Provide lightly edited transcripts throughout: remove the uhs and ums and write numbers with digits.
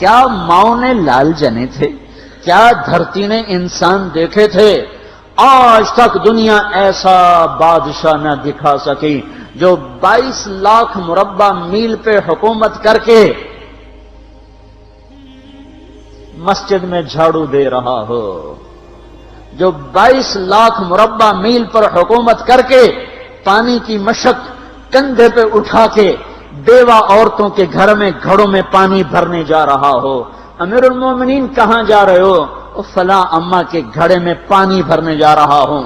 کیا ماؤں نے لال جنے تھے؟ کیا دھرتی نے انسان دیکھے تھے؟ آج تک دنیا ایسا بادشاہ نہ دکھا سکی جو 22 لاکھ مربع میل پہ حکومت کر کے مسجد میں جھاڑو دے رہا ہو، جو 22 لاکھ مربع میل پر حکومت کر کے پانی کی مشق کندھے پہ اٹھا کے بیوہ عورتوں کے گھر میں گھڑوں میں پانی بھرنے جا رہا ہو۔ امیر المومنین کہاں جا رہے ہو؟ فلاں اماں کے گھڑے میں پانی بھرنے جا رہا ہوں،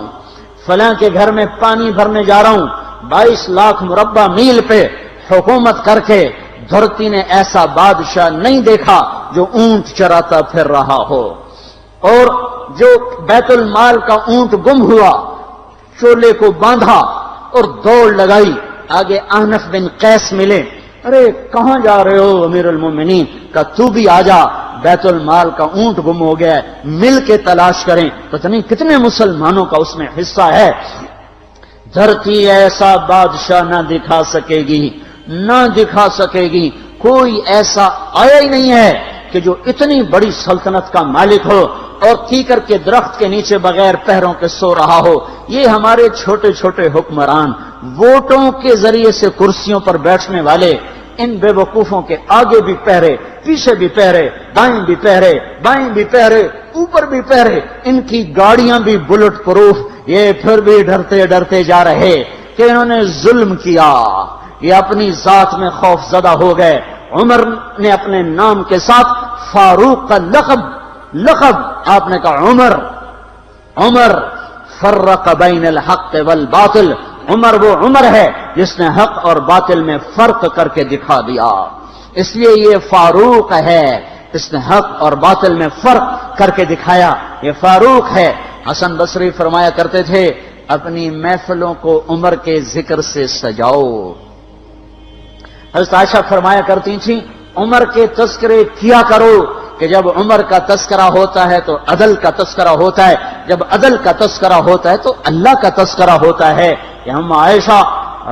فلاں کے گھر میں پانی بھرنے جا رہا ہوں۔ 22 لاکھ مربع میل پہ حکومت کر کے دھرتی نے ایسا بادشاہ نہیں دیکھا جو اونٹ چراتا پھر رہا ہو۔ اور جو بیت المال کا اونٹ گم ہوا، چولے کو باندھا اور دوڑ لگائی، آگے احنف بن قیس ملے، ارے کہاں جا رہے ہو امیر المومنین؟ کہ تو بھی آجا، بیت المال کا اونٹ گم ہو گیا ہے، مل کے تلاش کریں۔ پتہ نہیں کتنے مسلمانوں کا اس میں حصہ ہے۔ دھرتی ایسا بادشاہ نہ دکھا سکے گی، نہ دکھا سکے گی، کوئی ایسا آیا ہی نہیں ہے کہ جو اتنی بڑی سلطنت کا مالک ہو اور کیکر کے درخت کے نیچے بغیر پیروں کے سو رہا ہو۔ یہ ہمارے چھوٹے چھوٹے حکمران، ووٹوں کے ذریعے سے کرسیوں پر بیٹھنے والے، ان بے وقوفوں کے آگے بھی پہرے، پیچھے بھی پہرے، دائیں بھی پہرے، بائیں بھی پہرے، اوپر بھی پہرے، ان کی گاڑیاں بھی بلٹ پروف، یہ پھر بھی ڈرتے ڈرتے جا رہے کہ انہوں نے ظلم کیا، یہ اپنی ذات میں خوف زدہ ہو گئے۔ عمر نے اپنے نام کے ساتھ فاروق کا لقب آپ نے کہا عمر فرق بین الحق والباطل، عمر وہ عمر ہے جس نے حق اور باطل میں فرق کر کے دکھا دیا، اس لیے یہ فاروق ہے، اس نے حق اور باطل میں فرق کر کے دکھایا، یہ فاروق ہے۔ حسن بصری فرمایا کرتے تھے اپنی محفلوں کو عمر کے ذکر سے سجاؤ۔ حضرت عائشہ فرمایا کرتی تھیں عمر کے تذکرے کیا کرو کہ جب عمر کا تذکرہ ہوتا ہے تو عدل کا تذکرہ ہوتا ہے، جب عدل کا تذکرہ ہوتا ہے تو اللہ کا تذکرہ ہوتا ہے۔ کہ ہم عائشہ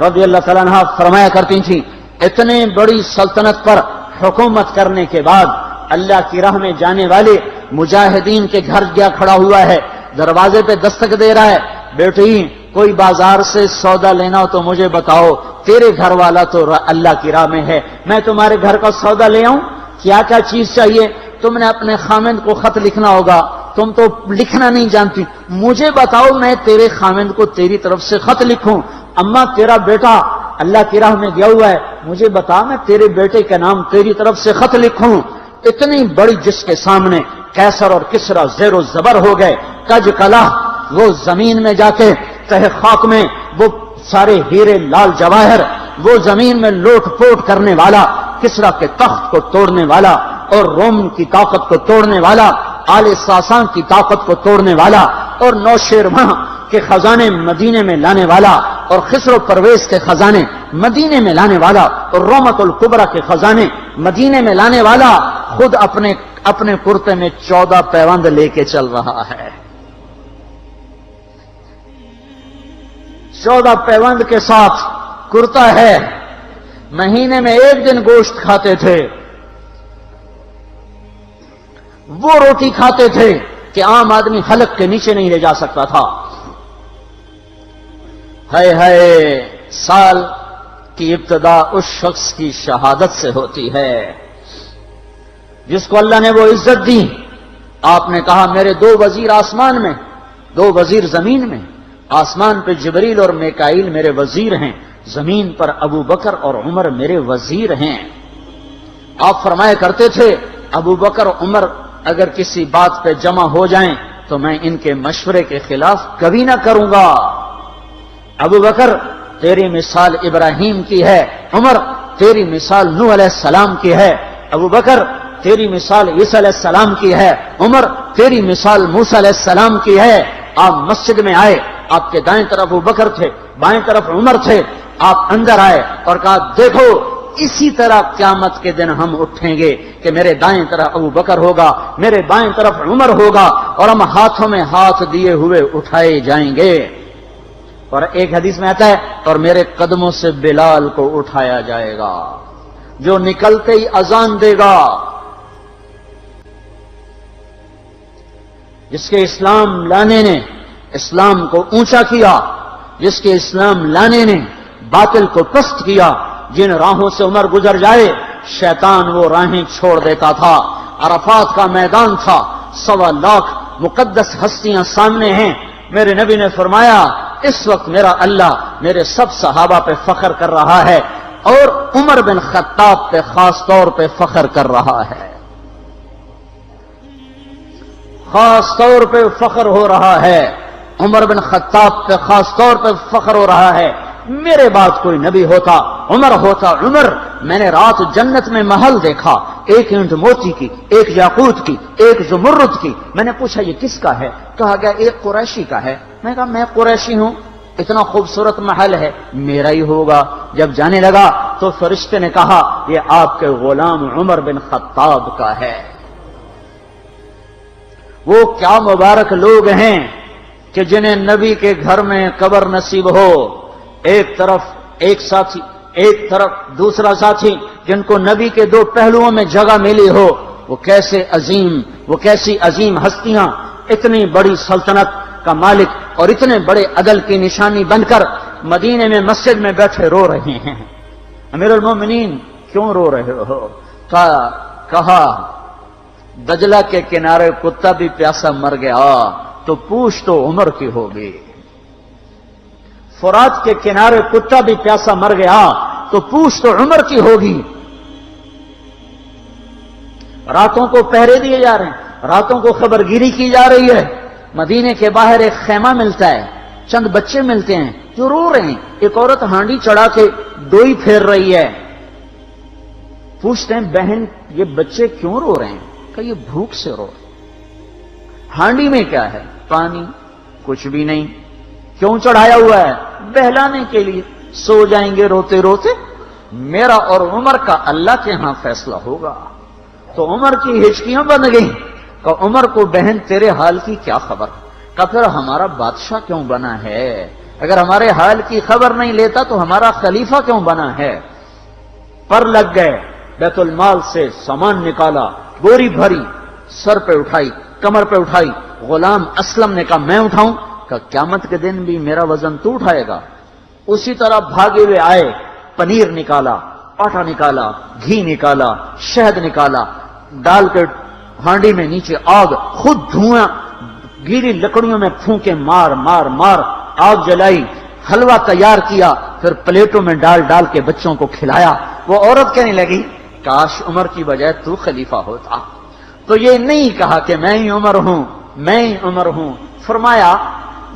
رضی اللہ تعالیٰ عنہ فرمایا کرتی تھیں اتنے بڑی سلطنت پر حکومت کرنے کے بعد اللہ کی راہ میں جانے والے مجاہدین کے گھر گیا کھڑا ہوا ہے، دروازے پہ دستک دے رہا ہے، بیٹی کوئی بازار سے سودا لینا ہو تو مجھے بتاؤ، تیرے گھر والا تو اللہ کی راہ میں ہے، میں تمہارے گھر کا سودا لے آؤں، کیا کیا چیز چاہیے؟ تم نے اپنے خامند کو خط لکھنا ہوگا، تم تو لکھنا نہیں جانتی، مجھے بتاؤ میں تیرے خامند کو تیری طرف سے خط لکھوں۔ اما تیرا بیٹا اللہ کی راہ میں گیا ہوا ہے، مجھے بتا میں تیرے بیٹے کے نام تیری طرف سے خط لکھوں۔ اتنی بڑی جس کے سامنے قیصر اور کسریٰ زیر و زبر ہو گئے، کج کلا، وہ زمین میں جا کے تہ خاک میں وہ سارے ہیرے لال جواہر، وہ زمین میں لوٹ پوٹ کرنے والا، کسریٰ کے تخت کو توڑنے والا اور روم کی طاقت کو توڑنے والا، آل ساسان کی طاقت کو توڑنے والا اور نوشیروان کے خزانے مدینے میں لانے والا اور خسرو پرویز کے خزانے مدینے میں لانے والا اور رومت الکبریٰ کے خزانے مدینے میں لانے والا خود اپنے کرتے میں 14 پیوند لے کے چل رہا ہے، 14 پیوند کے ساتھ کرتا ہے، مہینے میں 1 دن گوشت کھاتے تھے، وہ روٹی کھاتے تھے کہ عام آدمی حلق کے نیچے نہیں لے جا سکتا تھا۔ ہے سال کی ابتدا اس شخص کی شہادت سے ہوتی ہے جس کو اللہ نے وہ عزت دی۔ آپ نے کہا میرے 2 وزیر آسمان میں، 2 وزیر زمین میں، آسمان پہ جبریل اور میکائیل میرے وزیر ہیں، زمین پر ابو بکر اور عمر میرے وزیر ہیں۔ آپ فرمایا کرتے تھے ابو بکر عمر اگر کسی بات پہ جمع ہو جائیں تو میں ان کے مشورے کے خلاف کبھی نہ کروں گا۔ ابو بکر تیری مثال ابراہیم کی ہے، عمر تیری مثال نوح علیہ السلام کی ہے، ابو بکر تیری مثال عیسیٰ علیہ السلام کی ہے، عمر تیری مثال موسیٰ علیہ السلام کی ہے۔ آپ مسجد میں آئے، آپ کے دائیں طرف ابو بکر تھے، بائیں طرف عمر تھے، آپ اندر آئے اور کہا دیکھو اسی طرح قیامت کے دن ہم اٹھیں گے کہ میرے دائیں طرف ابو بکر ہوگا، میرے بائیں طرف عمر ہوگا اور ہم ہاتھوں میں ہاتھ دیے ہوئے اٹھائے جائیں گے۔ اور ایک حدیث میں آتا ہے اور میرے قدموں سے بلال کو اٹھایا جائے گا جو نکلتے ہی اذان دے گا، جس کے اسلام لانے نے اسلام کو اونچا کیا، جس کے اسلام لانے نے باطل کو پست کیا، جن راہوں سے عمر گزر جائے شیطان وہ راہیں چھوڑ دیتا تھا۔ عرفات کا میدان تھا، 1.25 لاکھ مقدس ہستیاں سامنے ہیں۔ میرے نبی نے فرمایا اس وقت میرا اللہ میرے سب صحابہ پہ فخر کر رہا ہے اور عمر بن خطاب پہ خاص طور پہ فخر کر رہا ہے، خاص طور پہ فخر ہو رہا ہے، عمر بن خطاب پہ خاص طور پہ فخر ہو رہا ہے۔ میرے بعد کوئی نبی ہوتا عمر ہوتا۔ عمر، میں نے رات جنت میں محل دیکھا، ایک اینٹ موتی کی، ایک یاقوت کی، ایک زمرد کی۔ میں نے پوچھا یہ کس کا ہے؟ کہا گیا ایک قریشی کا ہے۔ میں کہا میں قریشی ہوں، اتنا خوبصورت محل ہے، میرا ہی ہوگا۔ جب جانے لگا تو فرشتے نے کہا یہ آپ کے غلام عمر بن خطاب کا ہے۔ وہ کیا مبارک لوگ ہیں کہ جنہیں نبی کے گھر میں قبر نصیب ہو، ایک طرف ایک ساتھی، ایک طرف دوسرا ساتھی، جن کو نبی کے دو پہلوؤں میں جگہ ملی ہو۔ وہ کیسی عظیم ہستیاں اتنی بڑی سلطنت کا مالک اور اتنے بڑے عدل کی نشانی بن کر مدینے میں مسجد میں بیٹھے رو رہے ہیں۔ امیر المومنین کیوں رو رہے ہو؟ کہا دجلہ کے کنارے کتا بھی پیاسا مر گیا تو پوچھ تو عمر کی ہوگی، فرات کے کنارے کتا بھی پیاسا مر گیا تو پوچھ تو عمر کی ہوگی۔ راتوں کو پہرے دیے جا رہے ہیں، راتوں کو خبرگیری کی جا رہی ہے۔ مدینے کے باہر ایک خیمہ ملتا ہے، چند بچے ملتے ہیں جو رو رہے ہیں۔ ایک عورت ہانڈی چڑھا کے ڈوئی پھیر رہی ہے۔ پوچھتے ہیں بہن یہ بچے کیوں رو رہے ہیں؟ کہ یہ بھوک سے رو رہے ہیں۔ ہانڈی میں کیا ہے؟ پانی، کچھ بھی نہیں۔ کیوں چڑھایا ہوا ہے؟ بہلانے کے لیے، سو جائیں گے روتے روتے۔ میرا اور عمر کا اللہ کے ہاں فیصلہ ہوگا۔ تو عمر کی ہچکیاں بن گئیں کہ عمر کو بہن تیرے حال کی کیا خبر؟ کہ پھر ہمارا بادشاہ کیوں بنا ہے؟ اگر ہمارے حال کی خبر نہیں لیتا تو ہمارا خلیفہ کیوں بنا ہے؟ پر لگ گئے، بیت المال سے سامان نکالا، بوری بھری، سر پہ اٹھائی، کمر پہ اٹھائی۔ غلام اسلم نے کہا میں اٹھاؤں؟ کہ قیامت کے دن بھی میرا وزن تو اٹھائے گا۔ اسی طرح بھاگے ہوئے آئے، پنیر نکالا، آٹا نکالا، گھی نکالا، شہد نکالا، ڈال کے ہانڈی میں نیچے آگ، خود دھواں گیلی لکڑیوں میں پھونکے مار مار مار آگ جلائی، حلوہ تیار کیا، پھر پلیٹوں میں ڈال ڈال کے بچوں کو کھلایا۔ وہ عورت کہنے لگی کاش عمر کی بجائے تو خلیفہ ہوتا۔ تو یہ نہیں کہا کہ میں ہی عمر ہوں، میں ہی عمر ہوں۔ فرمایا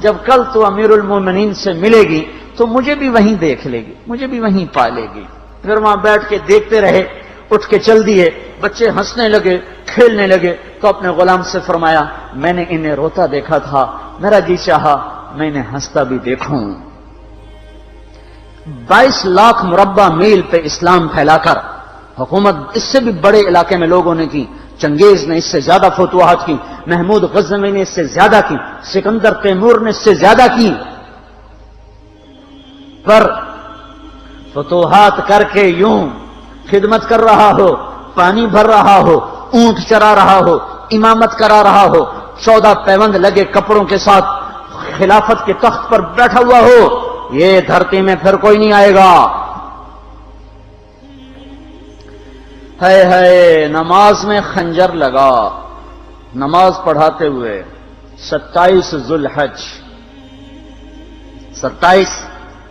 جب کل تو امیر المومنین سے ملے گی تو مجھے بھی وہیں دیکھ لے گی، مجھے بھی وہیں پا لے گی۔ پھر وہاں بیٹھ کے دیکھتے رہے، اٹھ کے چل دیے۔ بچے ہنسنے لگے، کھیلنے لگے، تو اپنے غلام سے فرمایا میں نے انہیں روتا دیکھا تھا، میرا جی چاہا میں انہیں ہنستا بھی دیکھوں۔ 22 لاکھ مربع میل پہ اسلام پھیلا کر حکومت اس سے بھی بڑے علاقے میں لوگوں نے کی۔ چنگیز نے اس سے زیادہ فتوحات کی، محمود غزنوی نے اس سے زیادہ کی، سکندر تیمور نے اس سے زیادہ کی۔ پر فتوحات کر کے یوں خدمت کر رہا ہو، پانی بھر رہا ہو، اونٹ چرا رہا ہو، امامت کرا رہا ہو، 14 پیوند لگے کپڑوں کے ساتھ خلافت کے تخت پر بیٹھا ہوا ہو، یہ دھرتی میں پھر کوئی نہیں آئے گا۔ ہے نماز میں خنجر لگا، نماز پڑھاتے ہوئے 27 ذوالحج، 27،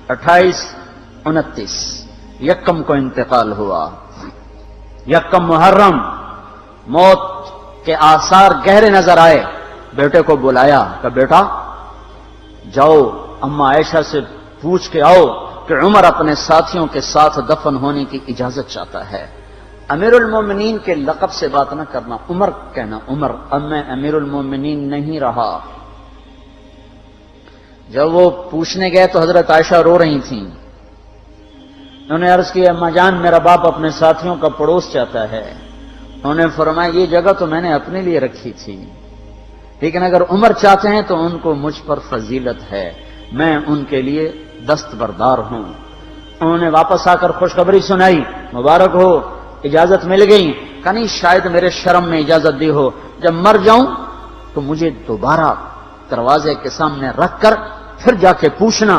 28، 29 یکم کو انتقال ہوا۔ یکم محرم موت کے آثار گہرے نظر آئے۔ بیٹے کو بلایا کہ بیٹا جاؤ اما عائشہ سے پوچھ کے آؤ کہ عمر اپنے ساتھیوں کے ساتھ دفن ہونے کی اجازت چاہتا ہے۔ امیر المومنین کے لقب سے بات نہ کرنا، عمر کہنا۔ عمر، اب میں امیر المومنین نہیں رہا۔ جب وہ پوچھنے گئے تو حضرت عائشہ رو رہی تھیں۔ انہوں نے عرض کیا اما جان میرا باپ اپنے ساتھیوں کا پڑوس چاہتا ہے۔ انہوں نے فرمایا یہ جگہ تو میں نے اپنے لیے رکھی تھی، لیکن اگر عمر چاہتے ہیں تو ان کو مجھ پر فضیلت ہے، میں ان کے لیے دستبردار ہوں۔ انہوں نے واپس آ کر خوشخبری سنائی، مبارک ہو اجازت مل گئی۔ کہ نہیں شاید میرے شرم میں اجازت دی ہو، جب مر جاؤں تو مجھے دوبارہ دروازے کے سامنے رکھ کر پھر جا کے پوچھنا،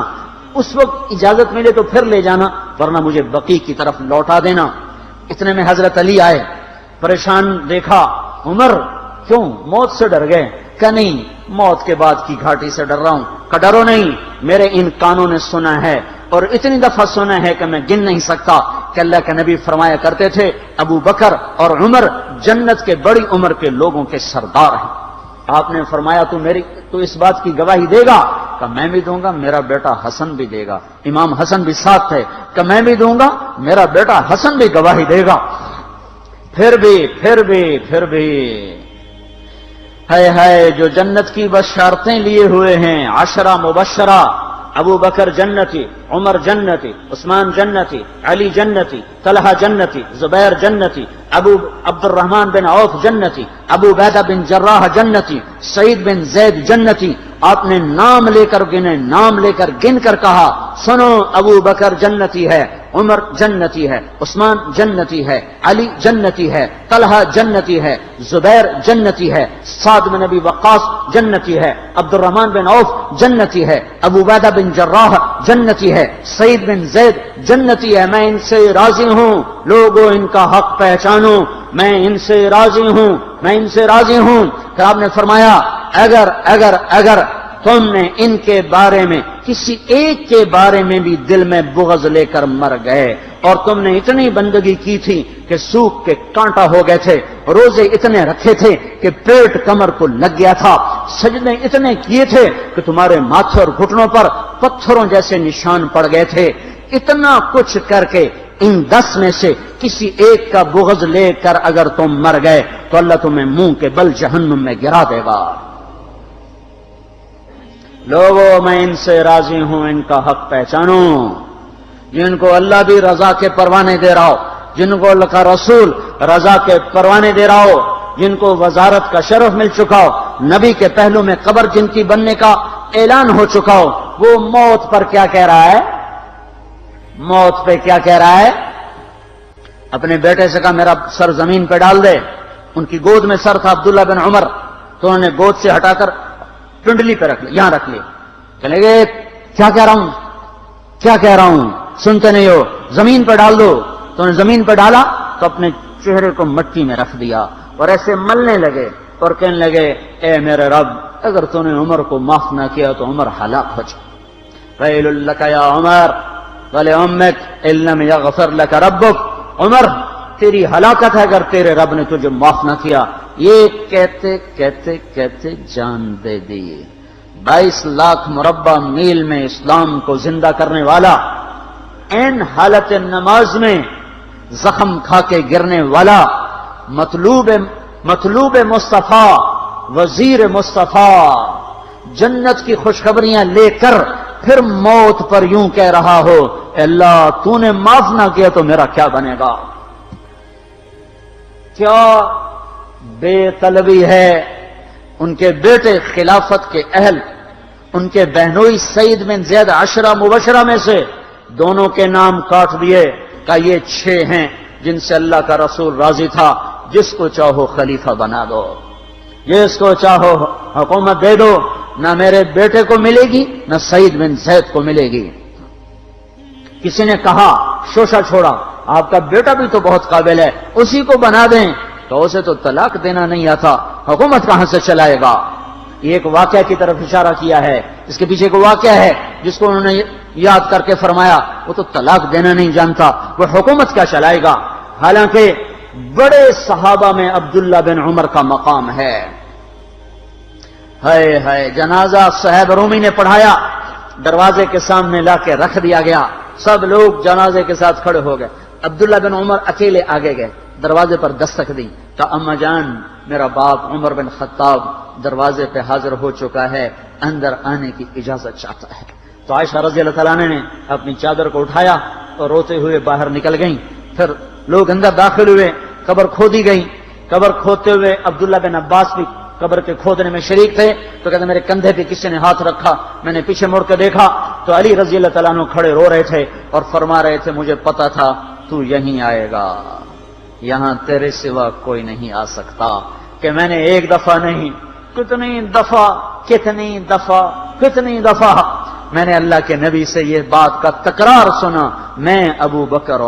اس وقت اجازت ملے تو پھر لے جانا، ورنہ مجھے بقیع کی طرف لوٹا دینا۔ اتنے میں حضرت علی آئے، پریشان دیکھا، عمر کیوں موت سے ڈر گئے؟ کہ نہیں، موت کے بعد کی گھاٹی سے ڈر رہا ہوں۔ کہ ڈرو نہیں، میرے ان کانوں نے سنا ہے اور اتنی دفعہ سنا ہے کہ میں گن نہیں سکتا کہ اللہ کے نبی فرمایا کرتے تھے ابو بکر اور عمر جنت کے بڑی عمر کے لوگوں کے سردار ہیں۔ آپ نے فرمایا تو اس بات کی گواہی دے گا؟ کہ میں بھی دوں گا، میرا بیٹا حسن بھی دے گا۔ امام حسن بھی ساتھ تھے۔ کہ میں بھی دوں گا، میرا بیٹا حسن بھی گواہی دے گا۔ پھر بھی ہے جو جنت کی بشارتیں لیے ہوئے ہیں، 10 مبشرہ، ابو بکر جنتی، عمر جنتی، عثمان جنتی، علی جنتی، طلحہ جنتی، زبیر جنتی، ابو عبد الرحمن بن عوف جنتی، ابو عبیدہ بن جراح جنتی، سعید بن زید جنتی۔ آپ نے نام لے کر گنے، نام لے کر گن کر کہا، سنو ابو بکر جنتی ہے، عمر جنتی ہے، عثمان جنتی ہے، علی جنتی ہے، طلحہ جنتی ہے، زبیر جنتی ہے، سعد بن ابی وقاص جنتی ہے، عبد الرحمن بن عوف جنتی ہے، ابو عبیدہ بن جراح جنتی ہے، سعید بن زید جنتی ہے۔ میں ان سے راضی ہوں، لوگوں ان کا حق پہچانو، میں ان سے راضی ہوں، میں ان سے راضی ہوں۔ پھر آپ نے فرمایا اگر تم نے ان کے بارے میں کسی ایک کے بارے میں بھی دل میں بغض لے کر مر گئے، اور تم نے اتنی بندگی کی تھی کہ سوکھ کے کانٹا ہو گئے تھے، روزے اتنے رکھے تھے کہ پیٹ کمر کو لگ گیا تھا، سجدے اتنے کیے تھے کہ تمہارے ماتھے اور گھٹنوں پر پتھروں جیسے نشان پڑ گئے تھے، اتنا کچھ کر کے ان 10 میں سے کسی ایک کا بغض لے کر اگر تم مر گئے تو اللہ تمہیں منہ کے بل جہنم میں گرا دے گا۔ لوگوں میں ان سے راضی ہوں، ان کا حق پہچانو، جن کو اللہ بھی رضا کے پروانے دے رہا ہو، جن کو اللہ کا رسول رضا کے پروانے دے رہا ہو، جن کو وزارت کا شرف مل چکا ہو، نبی کے پہلو میں قبر جن کی بننے کا اعلان ہو چکا ہو، وہ موت پر کیا کہہ رہا ہے؟ موت پہ کیا کہہ رہا ہے؟ اپنے بیٹے سے کہا میرا سر زمین پہ ڈال دے۔ ان کی گود میں سر تھا عبداللہ بن عمر، تو انہوں نے گود سے ہٹا کر پنڈلی پہ رکھ لیا، یہاں رکھ لیا۔ چلے گئے، کیا کہہ رہا ہوں سنتے نہیں ہو، زمین پہ ڈال دو۔ تو انہوں نے زمین پہ ڈالا تو اپنے چہرے کو مٹی میں رکھ دیا اور ایسے ملنے لگے اور کہنے لگے، اے میرے رب، اگر تو نے عمر کو معاف نہ کیا تو عمر ہلاک ہو جائے۔ ویل لک یا عمر ولامک ان لم یغفر لک ربک، عمر تیری ہلاکت ہے اگر تیرے رب نے تجھے معاف نہ کیا۔ یہ کہتے کہتے کہتے جان دے دی۔ 22 لاکھ مربع میل میں اسلام کو زندہ کرنے والا، این حالت نماز میں زخم کھا کے گرنے والا، مطلوب مصطفیٰ، وزیر مصطفیٰ، جنت کی خوشخبریاں لے کر پھر موت پر یوں کہہ رہا ہو، اے اللہ تو نے معاف نہ کیا تو میرا کیا بنے گا؟ کیا بے طلبی ہے۔ ان کے بیٹے خلافت کے اہل، ان کے بہنوئی سعید بن زید 10 مبشرہ میں سے دونوں کے نام کاٹ دیے کہ یہ 6 ہیں جن سے اللہ کا رسول راضی تھا، جس کو چاہو خلیفہ بنا دو، جس کو چاہو حکومت دے دو، نہ میرے بیٹے کو ملے گی نہ سعید بن زید کو ملے گی۔ کسی نے کہا شوشہ چھوڑا، آپ کا بیٹا بھی تو بہت قابل ہے، اسی کو بنا دیں۔ تو اسے تو طلاق دینا نہیں آتا، حکومت کہاں سے چلائے گا؟ یہ ایک واقعہ کی طرف اشارہ کیا ہے، اس کے پیچھے ایک واقعہ ہے جس کو انہوں نے یاد کر کے فرمایا وہ تو طلاق دینا نہیں جانتا، وہ حکومت کیا چلائے گا؟ حالانکہ بڑے صحابہ میں عبداللہ بن عمر کا مقام ہے۔ ہے جنازہ صہیب رومی نے پڑھایا، دروازے کے سامنے لا کے رکھ دیا گیا، سب لوگ جنازے کے ساتھ کھڑے ہو گئے، عبداللہ بن عمر اکیلے آگے گئے، دروازے پر دستک دی کہ اما جان میرا باپ عمر بن خطاب دروازے پہ حاضر ہو چکا ہے، اندر آنے کی اجازت چاہتا ہے۔ تو عائشہ رضی اللہ تعالیٰ نے اپنی چادر کو اٹھایا اور روتے ہوئے باہر نکل گئیں۔ پھر لوگ اندر داخل ہوئے، قبر کھودی گئی، قبر کھودتے ہوئے عبداللہ بن عباس بھی قبر کے کھودنے میں شریک تھے۔ تو کہتے میرے کندھے پہ کسی نے ہاتھ رکھا، میں نے پیچھے مڑ کے دیکھا تو علی رضی اللہ تعالیٰ عنہ کھڑے رو رہے تھے اور فرما رہے تھے مجھے پتا تھا تو یہیں آئے گا، یہاں تیرے سوا کوئی نہیں آ سکتا، کہ میں نے ایک دفعہ نہیں کتنی دفعہ میں نے اللہ کے نبی سے یہ بات کا تکرار سنا، میں ابو بکر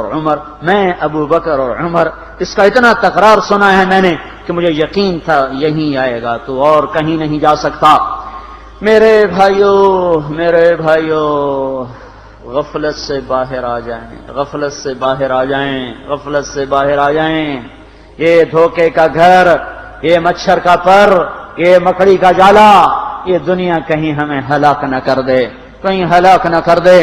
اور عمر، اس کا اتنا تکرار سنا ہے میں نے کہ مجھے یقین تھا یہیں آئے گا، تو اور کہیں نہیں جا سکتا۔ میرے بھائیو غفلت سے باہر آ جائیں، یہ دھوکے کا گھر، یہ مچھر کا پر، یہ مکڑی کا جالا، یہ دنیا کہیں ہمیں ہلاک نہ کر دے۔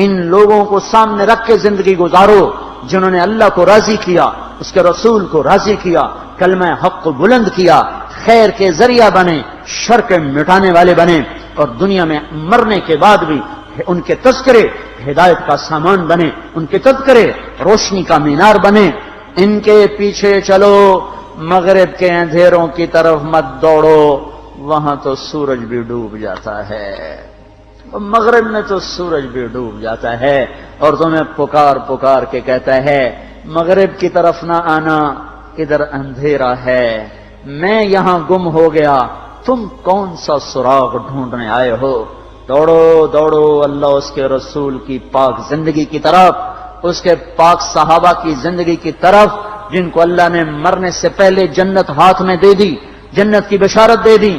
ان لوگوں کو سامنے رکھ کے زندگی گزارو جنہوں نے اللہ کو راضی کیا، اس کے رسول کو راضی کیا، کلمہ حق کو بلند کیا، خیر کے ذریعہ بنے، شر کے مٹانے والے بنے، اور دنیا میں مرنے کے بعد بھی ان کے تذکرے ہدایت کا سامان بنے، ان کے تذکرے روشنی کا مینار بنے۔ ان کے پیچھے چلو، مغرب کے اندھیروں کی طرف مت دوڑو، وہاں تو سورج بھی ڈوب جاتا ہے، مغرب میں تو سورج بھی ڈوب جاتا ہے، اور تمہیں پکار کے کہتا ہے مغرب کی طرف نہ آنا، ادھر اندھیرا ہے، میں یہاں گم ہو گیا، تم کون سا سراغ ڈھونڈنے آئے ہو؟ دوڑو اللہ اس کے رسول کی پاک زندگی کی طرف، اس کے پاک صحابہ کی زندگی کی طرف، جن کو اللہ نے مرنے سے پہلے جنت ہاتھ میں دے دی، جنت کی بشارت دے دی۔